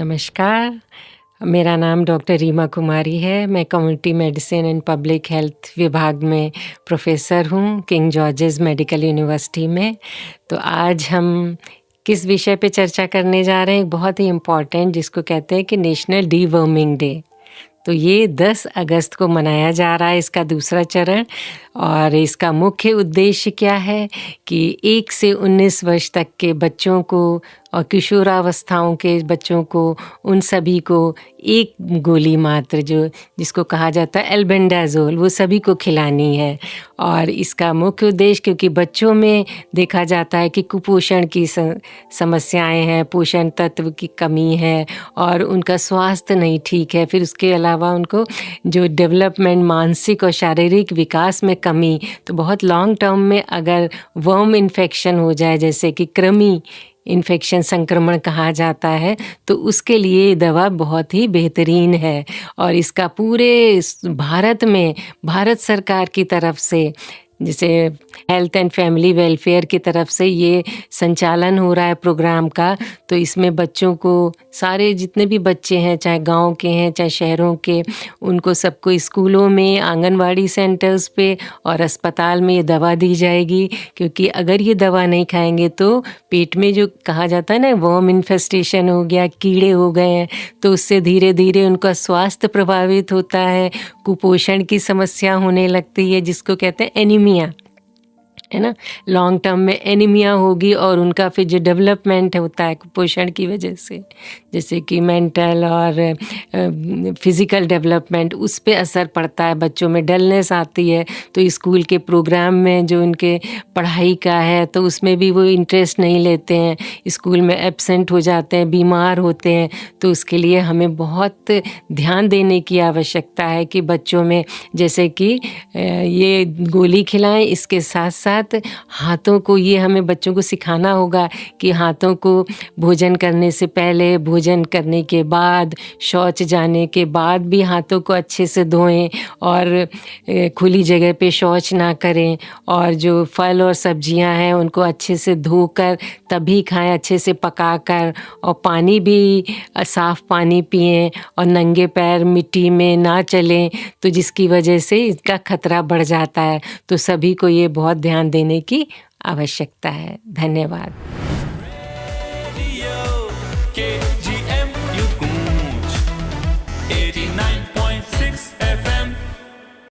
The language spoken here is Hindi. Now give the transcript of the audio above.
नमस्कार, मेरा नाम डॉक्टर रीमा कुमारी है। मैं community medicine and public health विभाग में प्रोफ़ेसर हूँ, किंग जॉर्जेस मेडिकल यूनिवर्सिटी में। तो आज हम किस विषय पे चर्चा करने जा रहे हैं, एक बहुत ही इम्पॉर्टेंट जिसको कहते हैं कि नेशनल डीवर्मिंग डे। तो ये 10 अगस्त को मनाया जा रहा है, इसका दूसरा चरण। और इसका मुख्य उद्देश्य क्या है कि 1 से 19 वर्ष तक के बच्चों को और किशोरावस्थाओं के बच्चों को, उन सभी को एक गोली मात्र जिसको कहा जाता है एल्बेंडाज़ोल, वो सभी को खिलानी है। और इसका मुख्य उद्देश्य, क्योंकि बच्चों में देखा जाता है कि कुपोषण की समस्याएं हैं, पोषण तत्व की कमी है और उनका स्वास्थ्य नहीं ठीक है। फिर उसके अलावा उनको जो डेवलपमेंट, मानसिक और शारीरिक विकास में कमी, तो बहुत लॉन्ग टर्म में अगर वर्म इन्फेक्शन हो जाए, जैसे कि कृमि इन्फेक्शन, संक्रमण कहा जाता है, तो उसके लिए ये दवा बहुत ही बेहतरीन है। और इसका पूरे भारत में भारत सरकार की तरफ से, जैसे हेल्थ एंड फैमिली वेलफेयर की तरफ से ये संचालन हो रहा है प्रोग्राम का। तो इसमें बच्चों को, सारे जितने भी बच्चे हैं, चाहे गांव के हैं चाहे शहरों के, उनको सबको स्कूलों में, आंगनवाड़ी सेंटर्स पे और अस्पताल में ये दवा दी जाएगी। क्योंकि अगर ये दवा नहीं खाएंगे तो पेट में जो कहा जाता है ना, वर्म इन्फेस्टेशन हो गया, कीड़े हो गए हैं, तो उससे धीरे धीरे उनका स्वास्थ्य प्रभावित होता है, कुपोषण की समस्या होने लगती है, जिसको कहते हैं एनीमिया, है ना। लॉन्ग टर्म में एनीमिया होगी और उनका फिर जो डेवलपमेंट होता है कुपोषण की वजह से, जैसे कि मेंटल और फिज़िकल डेवलपमेंट, उस पे असर पड़ता है। बच्चों में डलनेस आती है, तो स्कूल के प्रोग्राम में जो उनके पढ़ाई का है तो उसमें भी वो इंटरेस्ट नहीं लेते हैं, स्कूल में एब्सेंट हो जाते हैं, बीमार होते हैं। तो उसके लिए हमें बहुत ध्यान देने की आवश्यकता है कि बच्चों में, जैसे कि ये गोली खिलाएं, इसके साथ साथ हाथों को, ये हमें बच्चों को सिखाना होगा कि हाथों को भोजन करने से पहले, भोजन करने के बाद, शौच जाने के बाद भी हाथों को अच्छे से धोएं और खुली जगह पे शौच ना करें। और जो फल और सब्जियां हैं उनको अच्छे से धोकर तभी खाएं, अच्छे से पकाकर। और पानी भी साफ़ पानी पिएं और नंगे पैर मिट्टी में ना चलें, तो जिसकी वजह से इसका खतरा बढ़ जाता है। तो सभी को ये बहुत ध्यान देने की आवश्यकता है। धन्यवाद।